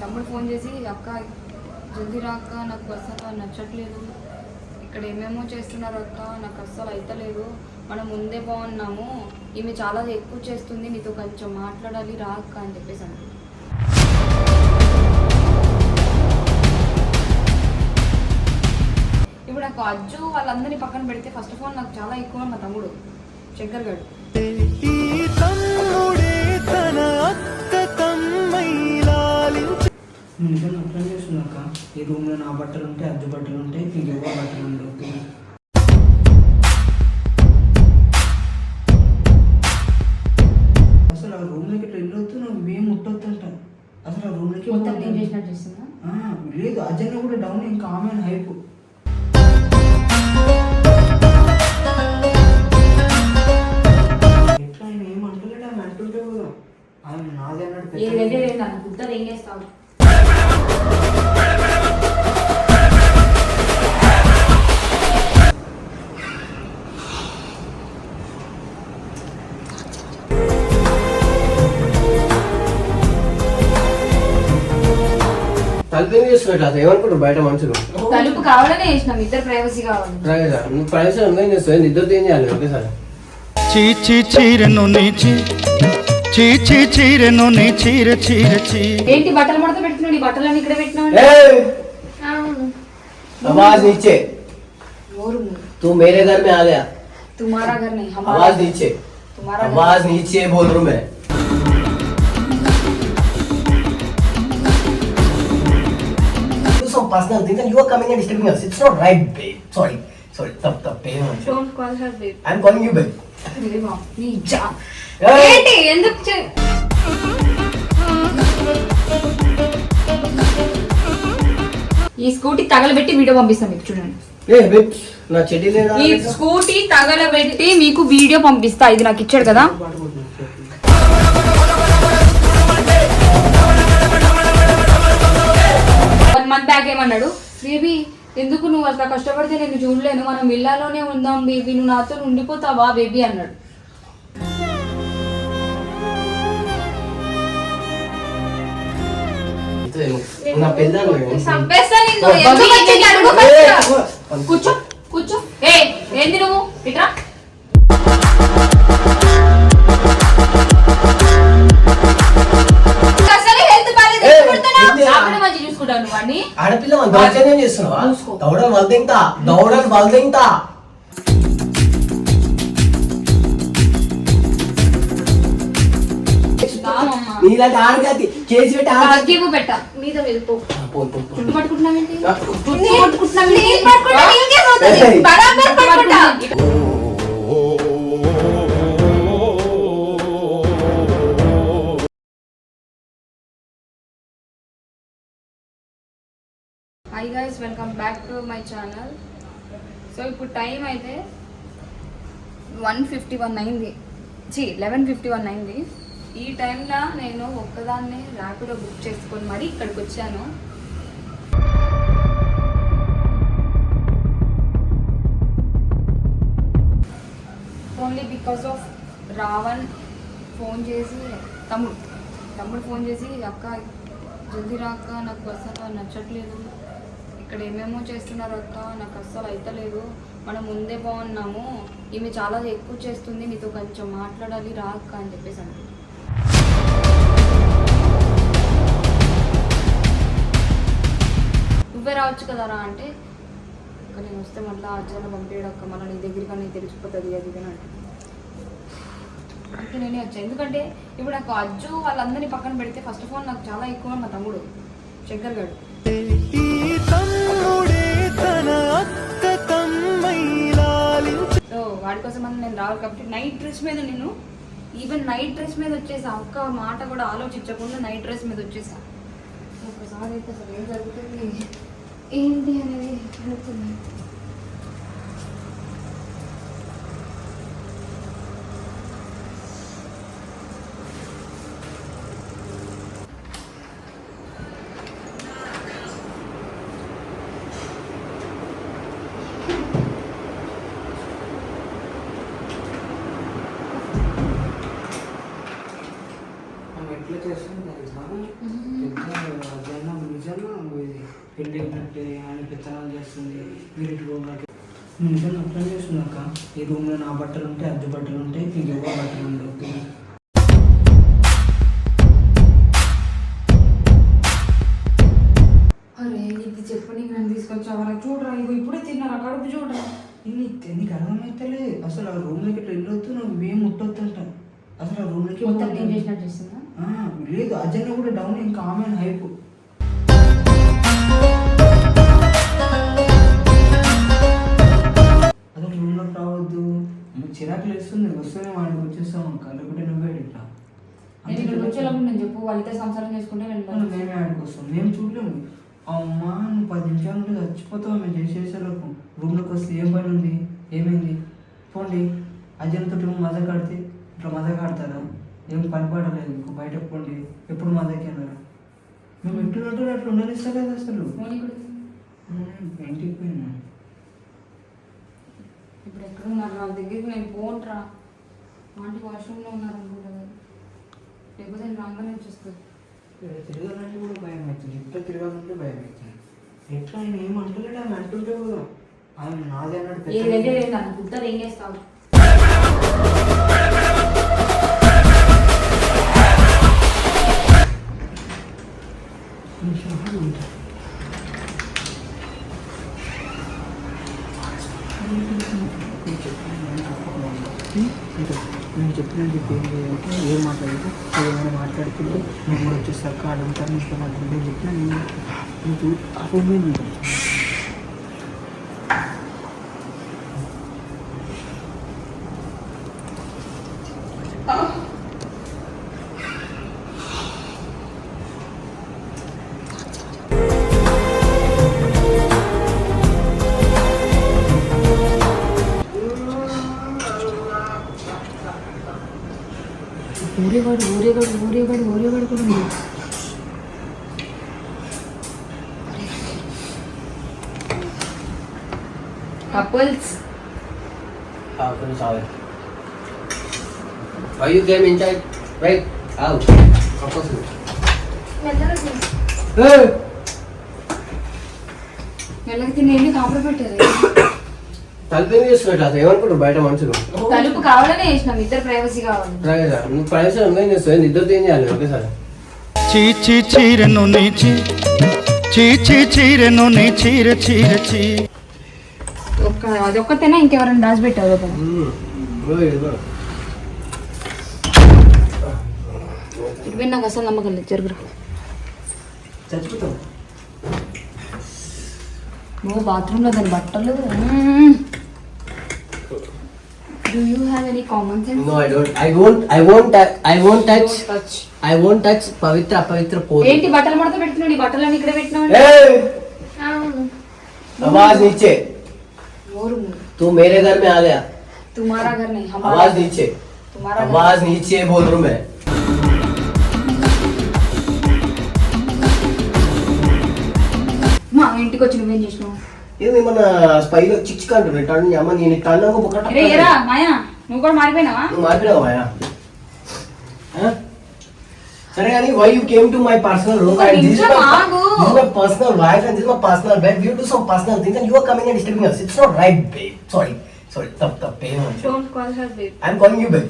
తమ్ముడు ఫోన్ చేసి అక్క జల్దీ రా అక్క, నాకు అసలు నచ్చట్లేదు, ఇక్కడ ఏమేమో చేస్తున్నారు అక్క, నాకు అస్సలు అయితలేదు, మనం ముందే బాగున్నాము, ఈమె చాలా ఎక్కువ చేస్తుంది, నీతో కొంచెం మాట్లాడాలి రా అక్క అని చెప్పేసి అన్నాడు. ఇప్పుడు నాకు అజ్జు వాళ్ళందరినీ పక్కన పెడితే ఫస్ట్ ఆఫ్ ఆల్ నాకు చాలా ఎక్కువ మా తమ్ముడు శంకర్ గారు. అర్థం చేస్తున్నాక ఈ రూమ్ లో నా బట్టలు ఉంటాయి, అద్దె బట్టలు ఉంటాయి, నీకు ఎవరు బట్టలు ఉండవు. అసలు ఆ రూమ్ లోకి ఎట్లా అవుతూ నువ్వు ఏం ముట్టొద్దంట. అసలు ఆ రూమ్ లోకి లేదు, అజయ్ కూడా డౌన్, ఇంకా ఆమె హైప్. ఎట్లా ఆయన ఏమంటలేడు, ఆమె అంటుంటే కూడా ఆమె నాదే అన్నాడు. ఏం చేస్తావు? తలుపు ఏం చేస్తున్నట్టు ఏమనుకుంటారు బయట మనుషులు? తలుపు కావాలనే చేసినాం, ఇద్దరు ప్రైవసీ కావాలి. నువ్వు ప్రైవసీ ఏం చేస్తావు? ఇద్దరు ఏం చేయాలి ఒకేసారి? చీచి చీరెను నీచి చీచి చీరెను నీ చీర చీర చీ. ఏంటి బట్టలు మడత పెడుతున్నాడు? ఈ బట్టలన్నీ ఇక్కడ పెట్టినావు. आवाज नीचे, तू मेरे घर में आ गया, तुम्हारा घर नहीं, आवाज नीचे, आवाज नीचे बोल रहा हूं मैं. Some personal things and you are coming and disturbing us. It's not right, babe. Sorry. Tap. Don't call her babe. I'm calling you babe. ఏంటి ఎందుకు? ఈ స్కూటీ తగలబెట్టి వీడియో పంపిస్తాం మీకు, చూడండి. నా చెడ్డీ లేదా? ఈ స్కూటీ తగలబెట్టి మీకు వీడియో పంపిస్తా. ఇది నాకు ఇచ్చాడు కదా. 1 month బ్యాక్ ఏమన్నాడు, బేబీ ఎందుకు నువ్వు అట్లా కష్టపడితే నేను చూడలేను, మనం విల్లాలోనే ఉందాం బేబీ, నువ్వు నాతో ఉండిపోతావా బేబీ అన్నాడు. కూర్చో కూర్చో. ఏంది నువ్వు ఇట్రా. ఆడపిల్ల దౌర్జన్యం చేస్తున్నావా? దౌడని వల్దింతా. నీలాంటి ఆడగతి కేసు పెట్టి పెట్ట మీద వెళ్ళిపో. Hi guys, welcome back to my channel. So ఇప్పుడు టైం అయితే 1:51 అయింది, 11:51 అయింది. ఈ టైంలో నేను ఒక్కదాన్నే ర్యాపిడో బుక్ చేసుకొని మరి ఇక్కడికి వచ్చాను. Only because of Ravan phone చేసి, తమ్ముడు ఫోన్ చేసి అక్క జల్దీ రా అక్క, నాకు అసలు నచ్చట్లేదు, ఇక్కడ ఏమేమో చేస్తున్నారు అక్క, నాకు అస్సలు అయితలేదు, మనం ముందే బాగున్నాము, ఈమె చాలా ఎక్కువ చేస్తుంది, నీతో కొంచెం మాట్లాడాలి రా అక్క అని చెప్పేసి అన్నాడు. నువ్వే రావచ్చు కదా రా అంటే, అక్క నేను వస్తే మళ్ళీ అర్జున పంపించడక్క, మళ్ళీ నీ దగ్గరికి నీకు తెలిసిపోతుంది అది ఇది అంటే నేనే వచ్చాను. ఎందుకంటే ఇప్పుడు నాకు అజ్జు వాళ్ళందరినీ పక్కన పెడితే ఫస్ట్ ఆఫ్ ఆల్ నాకు చాలా ఎక్కువ మా తమ్ముడు శంకర్ గారు. సో వాడి కోసం నేను రావాలి కాబట్టి నైట్ డ్రెస్ మీద ఈవెన్ నైట్ డ్రెస్ మీద వచ్చేసా, ఒక్క మాట కూడా ఆలోచించకుండా నైట్ డ్రెస్ మీద వచ్చేసా. ఒకసారి అయితే అసలు ఏం జరుగుతుంది ఏంటి అనేది అడుగుతుంది. ఎట్లా చేస్తాను పెళ్ళి అయినట్టే అని పెత్తనాలు చేస్తుంది. మీరు ఇటు రూమ్లోకి నిజంగా అర్థం చేస్తున్నాక ఈ రూమ్లో నా బట్టలు ఉంటాయి, అద్దె బట్టలు ఉంటాయి, నీకు ఎవరు బట్టలు ఉండవు. అరే ఇది చెప్పు, నీకు నన్ను తీసుకొచ్చావరా? చూడరా ఇగో ఇప్పుడే తిన్నారా, కడుపు చూడరా. నీకు అర్థమైతలే అసలు ఆ రూమ్లోకి ఇట్లా వెళ్ళొద్దు, నువ్వు ఏం ముట్టొద్దంట. అసలు ఆ రూమ్లోకి మొత్తం నేను చేసినట్టు చేస్తుందా? లేదు, అజన్న కూడా డౌన్, ఇంకా ఆమె హైప్. అసలు రూమ్లోకి రావద్దు, చిరాకు వేస్తుంది. వస్తూనే వాడికి వచ్చేస్తాం, కళ్ళు కూడా నువ్వే ఇట్లా. నేను ఇక్కడికి వచ్చేటప్పుడు నేను చెప్పు, వాళ్ళిద్దరు సంసారం చేసుకుంటే నేను మేమే ఆడికి వస్తాం, మేము చూడలేము. అమ్మా నువ్వు 10 నిమిషాల నుండి చచ్చిపోతావు మేము చేసేసరికి. రూమ్లోకి వస్తే ఏం పని ఉంది, ఏమైంది? పోండి. అజంతో మజా కడితే ఇట్లా మజా కడతారా? ఏం పని పడలేదు మీకు, బయటకు పోండి. ఎప్పుడు మజాకి అన్నారు. మేము ఎట్లున్నట్టు అట్లా ఉండనిస్తలేదు అసలు. ఇంటికి పోయినా ఇప్పుడు ఎక్కడ ఉన్నారు? నా దగ్గరికి నేను పోంట్రా. ఆంటీ వాష్రూమ్లో ఉన్నారు అనుకుంటా, లేకపోతే నేను రాగానే వచ్చేస్తుంది. తిరగాలంటే కూడా భయం అవుతుంది, ఇంట్లో తిరగాలంటే భయం అవుతుంది. ఎట్లా ఆయన ఏమంటలేడు, ఆమె అంటుంటే కూడా ఆమె నాదే అన్నాడు. ఏ నన్ను గుడ్డలు ఏం చేస్తావు? నేను చెప్పినట్టు ఏం మాట్లాడదు, ఏమైనా మాట్లాడుతుంటే మేము వచ్చేసరికి అడుగుతాను ఇష్టం మాట్లాడుతుంటే చెప్పిన నేను ఆ ఫోన్ మీద ఉంటాను. ఊరేగాడు కూడా ఉంది. Couples. Why you came inside? Right? Out. Opposite. Hey! వెళ్ళకి తిని వెళ్ళి కాపులు పెట్టారు. తలుపు ఏం చేస్తున్నట్టు అసలు ఏమనుకుంటారు బయట మనుషులు? తలుపు కావాలనే వేసినాం, ఇద్దరు ప్రైవసీ కావాలి. నువ్వు ప్రైవసీ ఏం చేస్తావు? ఇద్దరు ఏం చేయాలి ఒకేసారి? చీచి చీరెను నీచి చీచి చీరెను నీ చీర చీర చీ. అది ఒక్కతేనా ఇంకెవరైనా దాచి పెట్టారు? ఇరవై నాకు అసలు నమ్మకం లేదు, జరుగురా. చచ్చిపోతావు నువ్వు బాత్రూంలో దాని బట్టలు. Do you have any common sense? No, I won't touch పవిత్ర పోదు. ఏంటి బట్టలు మడత పెడుతున్నాడు? ఈ బట్టలన్నీ ఇక్కడ పెట్టినావు. आवाज नीचे. और तू मेरे घर में आ गया. तुम्हारा घर नहीं, हमारा. आवाज नीचे. तुम्हारा आवाज नीचे बोल रहा हूँ मैं. మా ఇంటికి వచ్చి నువ్వేం చేసినావు? ఇది మన స్పైలో చిక్ అంటున్నాయి. టన్ను అమ్మ నేను టన్ను బుక్క. ఏరా మాయా, నువ్వు కూడా మారిపోయినావా? నువ్వు మారిపోయినావా మాయా? సరే కానీ why you came to my personal room and this is my personal wife and this is my personal bed. We do some personal things and you are coming and disturbing us. It's not right, babe. Sorry. Tough pain. Don't call her babe. I'm calling you babe.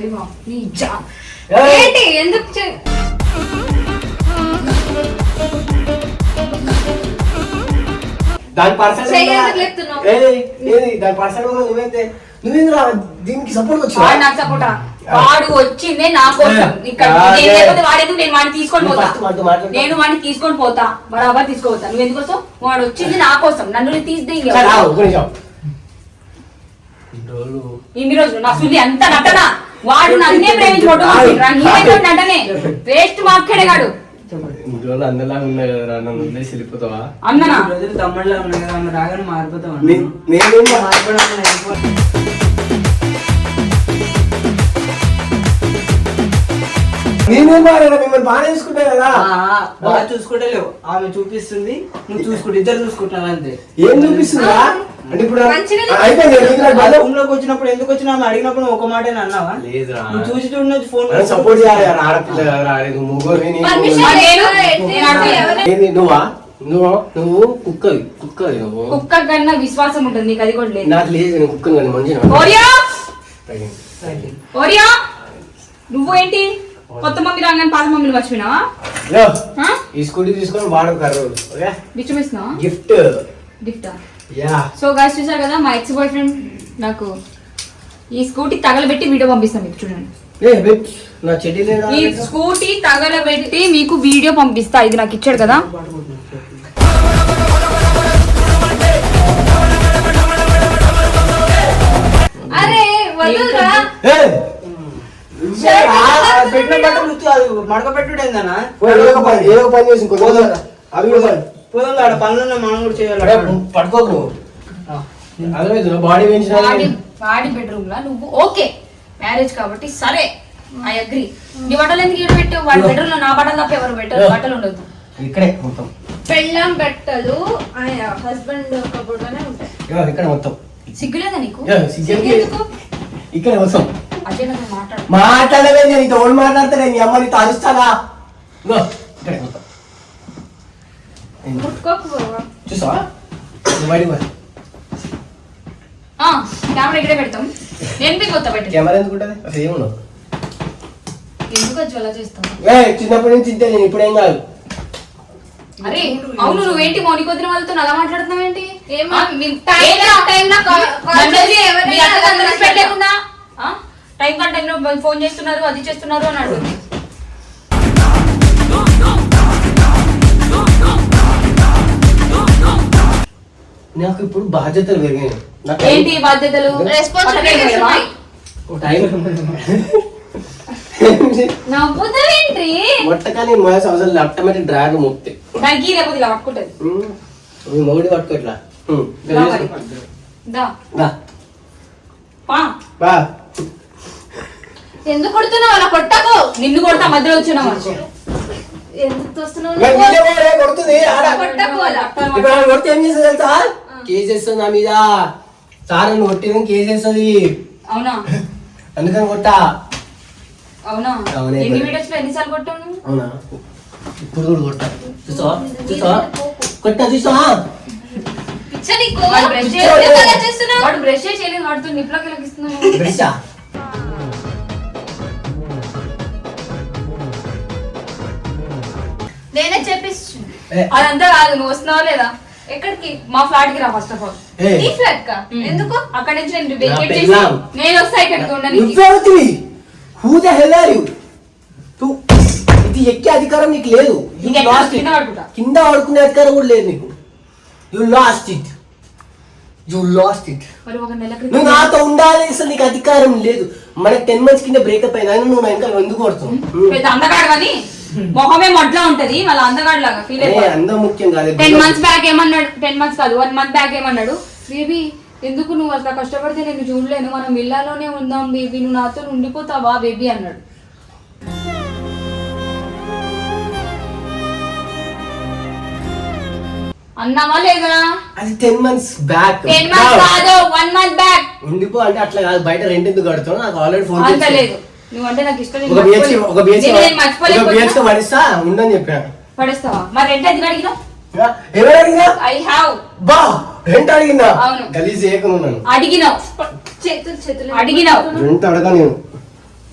దేవా నీ జా. Hey! ఏంటి ఎందుకు దాని person చెప్తున్నావు? ఏది దాని person నువ్వేంద్రా దీనికి సపోర్ట్ వాడు వచ్చా? నాకు సపోర్టా? వాడు వచ్చిందే నా కోసం. ఇక్కడ నేను లేకపోతే వాడేందుకు? నేను వాడిని తీసుకొని పోతా. నేను వాడిని తీసుకొని పోతా, బరాబర్ తీసుకోవతా. నువ్వు ఎందుకు వస్తావు? వాడు వచ్చింది నా కోసం, నన్ను తీస్తే ఇన్ని రోజులు నా సుల్లి అంత నటన. వాడు నన్నే ప్రేమించి నటనే వేస్ట్ మాట్లాడేగాడు. అందలా ఉన్నాయి కదా, నన్ను వదిలేసి వెళ్ళిపోతావా? అన్ననా తమ్ముళ్ళ ఉన్నాయి కదా, ఆమె రాగానే మారిపోతావు. నేనేం మారా? మిమ్మల్ని బాగా చూసుకుంటా కదా. బాగా చూసుకుంటే లేవు, ఆమె చూపిస్తుంది, నువ్వు చూసుకుంటే ఇద్దరు చూసుకుంటున్నారు అంతే. ఏం చూపిస్తుందా? అంటే ఇప్పుడు రూమ్ లోకి వచ్చినప్పుడు ఎందుకు వచ్చినా ఆమె అడిగినప్పుడు ఒక మాట అన్నావా? లేదురా, నువ్వు చూసి చూడొచ్చు ఫోన్ సపోర్ట్ చేయాలి. ఆడపిల్ల కదా, ముగ్గురు నువ్వా నువ్వు కుక్కవి నువ్వు కుక్క కన్నా విశ్వాసం ఉంటుంది నీకు, అది కూడా లేదు. నాకు లేదు, నేను కుక్కను కానీ మంచి ఓరియో ఓరియో నువ్వేంటి కొత్త మమ్మీ రాగానే పాత మమ్మీని మర్చిపోయినావా? ఈ స్కూటీ తీసుకొని వాడు కర్రు బిచ్చమిస్తున్నావా? గిఫ్ట్ గిఫ్టా? యా. సో గైస్ చూసారు కదా, మా ఎక్స్ బాయ్ ఫ్రెండ్ నాకు ఈ స్కూటీ తగలబెట్టి వీడియో పంపిస్తాను మీకు, చూడండి. నా చెడ్డీ లేదా? ఈ స్కూటీ తగలబెట్టి మీకు వీడియో పంపిస్తా, ఇది నాకు ఇచ్చాడు కదా. అరే వదులురా. పెట్టిన బట్టలు మడక పెట్టుడేందన్నా? ఏదో పని చేసి అవి పోదాం ఆడ పనులు మనం కూడా చేయాలి. పట్టుకోకు నువ్వు బాడీ పెంచిన వాడి బెడ్రూమ్ లా నువ్వు ఓకే, మ్యారేజ్ కాబట్టి సరే, ఐ అగ్రి. నీ బట్టలు ఎందుకు ఈడ పెట్టావు? వాడి బెడ్రూమ్ లో నా బట్టలు తప్ప ఎవరు పెట్టారు? బట్టలు ఉండదు ఇక్కడే మొత్తం. పెళ్ళాం బట్టలు ఆయన హస్బెండ్ కబోర్డ్ లోనే ఉంటాయి. ఇక్కడ మొత్తం. సిగ్గులేదా నీకు? సిగ్గెందుకు? ఇక్కడ మొత్తం అదే నాకు మాట్లాడు. మాట్లాడలేదు, నేను నీతో ఓడి మాట్లాడతాను, నీ అమ్మ నీతో అరుస్తానా? ఇక్కడ మొత్తం ముట్టుకోకు బావా. చూసావా? బయట కెమెరా ఇక్కడే పెడతాం. నేను మీకు కొత్త పెట్టాను. కెమెరా ఎందుకు ఉంటుంది? అసలు ఏమున్నావు? ఎందుకు జ్వల చేస్తాను? చిన్నప్పటి నుంచి ఇంతే, నేను ఇప్పుడు ఏం కాదు. అరే అవును, నువ్వేంటి మౌని కొద్దిన వాళ్ళతో అలా మాట్లాడుతున్నావు ఏంటి? టైం టైంలో ఫోన్ చేస్తున్నారు, అది చేస్తున్నారు అని అడుగు. నాకు ఇప్పుడు బాధ్యతలు పెరిగాయి. ఏంటి బాధ్యతలు? రెస్పాన్సిబిలిటీస్ ఉన్నాయి. నవ్వుతావేంటి? మొట్టకాని మోస అవసరం ఆటోమేటిక్ డ్రైవర్ మోపుతే దానికి లేకపోతే ఇలా పట్టుకుంటది. మొగుడి పట్టుకో ఇట్లా. ఎందుకు కొడుతున్నావు? అలా కొట్టకు. నిన్ను కొడతా మధ్యలో వచ్చినావు. ఎందుకు చూస్తున్నావు? కొడుతుంది కొట్టకు అలా. కొడితే ఏం చేస్తుంది తెలుసా? కేసేస్తుంది నా మీద. సార్ నన్ను కొట్టిన కేసేస్తుంది. అవునా? అందుకని కొట్టా. అవునా? అవునే. ఎన్ని వీడియోస్ లో ఎన్నిసార్లు కొట్టావు నువ్వు? అవునా? ఇప్పుడు కూడా కొట్టా. చూసావా? కొట్టా చూసావా? పిచ్చ నీకు. వాడు బ్రష్ ఎందుకు అలా చేస్తున్నావు? వాడు బ్రష్ చేయలేదు, వాడుతో నిప్లోకి లగిస్తున్నావు. బ్రషా? నేనే చెప్పిస్తు. అదంతా కాదు, నువ్వు వస్తున్నావా లేదా? ఎక్కడికి? మా ఫ్లాట్ కి రా ఫస్ట్ ఆఫ్ ఆల్. నీ ఫ్లాట్ కా? ఎందుకు? అక్కడ నుంచి నేను నా వెకేట్ చేసి పెళ్ళాం. నేను వస్తా ఇక్కడికి ఉండడానికి. నువ్వెవరివి? Who the hell are you? ఇది ఎక్కే అధికారం నీకు లేదు. You నీకు lost it. కింద పడుకుంటా. కింద పడుకునే అధికారం కూడా లేదు నీకు. You lost it. మరి ఒక నెల నువ్వు క్రితం నాతో ఉండాలి, అసలు నీకు అధికారం లేదు. మనకి 10 months కింద బ్రేకప్ అయినా నువ్వు నా ఇంకా ఎందుకు కొడుతావు? పెద్ద అందగాడు కానీ మొహమే మొడ్లా ఉంటది, మళ్ళీ అందగాడు లాగా ఫీల్ అయిపోయి. అందం ముఖ్యం కాదు. 10 months బ్యాక్ ఏమన్నాడు? 10 months కాదు, 1 month బ్యాక్ ఏమన్నాడు? బేబీ ఎందుకు నువ్వు అట్లా కష్టపడితే నేను చూడలేను, మనం విల్లాలోనే ఉందాం బేబీ, నువ్వు నాతో ఉండిపోతావా బేబీ అన్నాడు. అన్నావా లేదా? అది 10 months బ్యాక్. 10 months కాదు, 1 month బ్యాక్. ఉండిపో అంటే అట్లా కాదు. బయట రెంట్ ఎందుకు కడతావు? నాకు ఆల్రెడీ ఫోన్ అంత లేదు, నువ్వంటే నాకు ఇష్టం. ఒక బిహెచ్కే పడిస్తా ఉండని చెప్పాను. పడేస్తావా? మరి రెంట్ ఎందుకు అడిగినావు? ఎవరు అడిగినా? I have. బా రెంట్ అడిగిందా? అవును. గలీజ్ చేయకున్నాను. అడిగినావు, చేతులు అడిగినావు. రెంట్ అడగా నేను.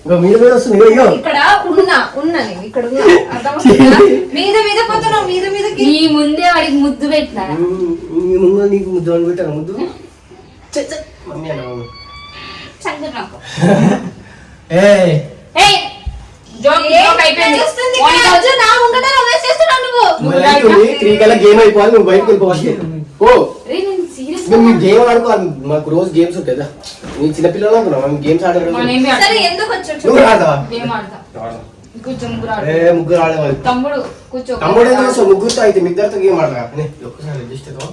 ఇంకా మీద మీద వస్తుంది. ఇగో ఇక్కడ ఉన్నా నేను ఇక్కడ ఉన్నా. అర్థమవుతుందా? మీద మీద పోతున్నావు, మీద మీదకి. నీ ముందే వాడికి ముద్దు పెట్టినా. ముందు నీకు ముద్దు అని పెట్టాను. ముద్దు మమ్మీ అన్న సంగతి నాకు. ఏయ్ ఏయ్, జోక్ జోక్ అయిపోయింది. చేస్తుంది మౌనిక ఇక్కడ? రోజు నా ముంగట వేస్ట్ చేస్తున్నావు నువ్వు. నువ్వు 3 కల్లా గేమ్ అయిపోవాలి. నువ్వు బయటకు వెళ్ళిపోవాలి. ఓ రేయ్, నేను సీరియస్ మేము మీ గేమ్ ఆడుకోవాలి. మాకు రోజు గేమ్స్ ఉంటాయి కదా. నేను చిన్నపిల్లలు అనుకున్నాం. మేము గేమ్స్ ఆడే రోజు. మనం ఏమి సరే ఎందుకు వచ్చావు? నువ్వు ఆడతావా? గేమ్ ఆడతా. కూర్చో, ముగ్గురు ఆడు. ముగ్గురు ఆడేవాళ్ళు. తమ్ముడు కూర్చో. తమ్ముడు ఎందుకు వస్తావు? ముగ్గురుతో అయితే మీ ఇద్దరితో గేమ్ ఆడరా? ఒక్కసారి అడ్జస్ట్ అవుతావా?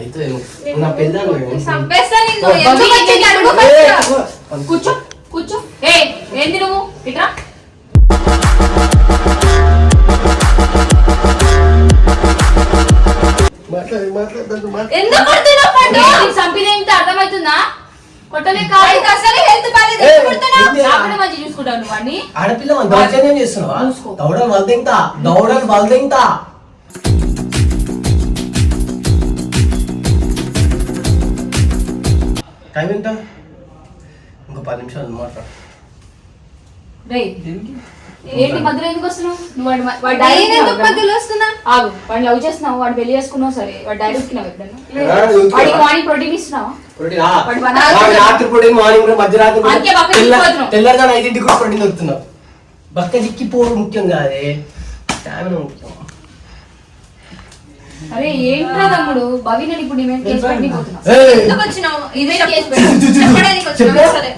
అయితే నా పెళ్ళాను చంపేస్తా నిన్ను. ఎందుకు వచ్చింది అడుగు first. కూర్చో కూర్చో. ఏయ్, ఏంది నువ్వు ఇట్రా. ఎందుకు కొడుతున్నావు పండు? చంపినేంటి అర్థమవుతుందా? కొట్టలే వాడికి కాదు, అసలు హెల్త్ బాలేదు. ఎందుకు కొడుతున్నావు? నాకునే మంచి చూసుకుంటావు నువ్వు వాడిని. ఆడపిల్ల దౌర్జన్యం చేస్తున్నావా? చూసుకో. దౌడలు వలదింతా. టైం ఎంత? ఇంకో 10 నిమిషాలు మాట్లాడు. రేయ్ దేనికి? ఏంటి మధ్యలో ఎందుకు వస్తున్నావు నువ్వు వాడి నేను డైరెక్ట్ ఎందుకు మధ్యలో వస్తున్నా? ఆగు వాడిని లవ్ చేస్తున్నావు వాడు పెళ్లి చేసుకున్నావు సరే వాడు డైరెక్ట్ ఎప్పుడన్నా ఉతికావా? వాడికి మార్నింగ్ ప్రోటీన్ ఇస్తున్నావా ప్రోటీన్ వాడు బనానా రాత్రి ప్రోటీన్ మార్నింగ్ మధ్యరాత్రి అందుకే బక్క చిక్కిపోతున్నావు. తెల్లారిగా 5ంటికి కూడా ప్రోటీన్ దొరుకుతున్నావు. బక్క చిక్కిపోవడం ముఖ్యం కాదే, స్టామినా ముఖ్యం. అరే ఏంట్రా తమ్ముడు భవి నేను ఇప్పుడు నీ మీద కేసు పెట్టిపోతున్నా ఏయ్! ఎందుకు వచ్చినావు? ఇదే కేసు పెట్టు. చెప్పడానికి వచ్చినావా? సరే.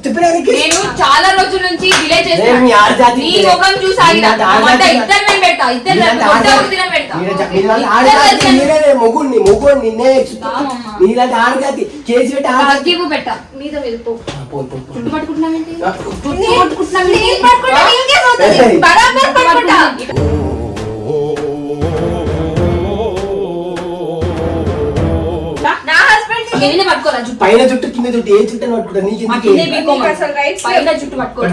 చెప్పడానికి నేను చాలా రోజుల నుంచి డిలే నేను మీ ఆడజాతి నీ ముఖం చూసి ఆగిన నీలాంటి ఆడజాతి- ఇద్దరు నేను పెడతా ఇద్దరు నీలాంటి పెడతా నీలాంటి ఆడజాతి నేనే మొగుడిని నిన్నే రామమ్మ. నీలాంటి ఆడజాతి కేసు పెట్టి ఆడజాతి తగ్గిపు పెట్టా మీద మీద పో. చుట్టు పట్టుకుంటున్నావేంటి నేను పట్టుకుంటా, నేను కేసు అవుతుంది. బరాబర్ పట్టుకుంటా. నా husband ని కింద పట్టుకోరా జుట్టు పైన చుట్టూ కింద చుట్టూ ఏ చుట్టూ పట్టుకుంటా మా నీకు కిందే నీకు అసలు rights లేవు. పైన జుట్టు పట్టుకోరా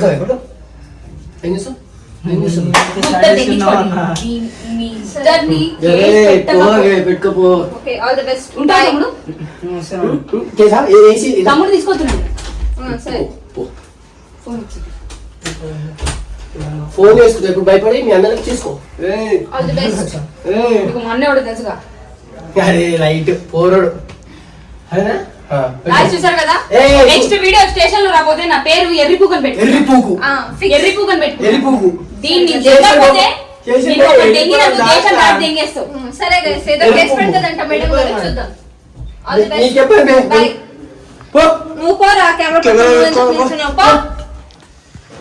ఏం చేస్తావు ఏం చేస్తావు ముద్దలు తెగించుకోండి. మీ ఇద్దరిని కేసు పెట్టకపోతే- పెట్టుకోపో Okay, all the best. ఉంటా తమ్ముడు చేసా ఏసి తమ్ముడు తీసుకొస్తున్నాడు సరే. ఫోన్ ఇచ్చి ఫోన్ చేసుకుంటా ఇప్పుడు భయపడి మీ అన్నలకు చేసుకో All the best. నీకు మా అన్నయ్య తెలుసుగా అరే రైట్ పోరడు అరేనా లాస్ట్ చూసారు కదా ఏయ్. నెక్స్ట్ వీడియో స్టేషన్ లో రాకపోతే నా పేరు ఎర్రిపూకని పెట్టు ఎర్రి పూకు Fix. ఎర్రిపూకని పెట్టు ఎర్రి పూకు దీన్ని చేసిన చెప్పకపోతే చేసిన నీకు ఒక ఎర్రి దెంగిన పూకు దేశం దాకా. దెంగేస్తావు సరే guys, ఏదో కేసు పెడతదంట మేడం గారు, చూద్దాం. All the best. నీకు చెప్పండి Bye. పో నువ్వు పోరా కెమెరా కెమెరా పట్టుకొని పెట్టుకో. నిల్చున్నావు. పో.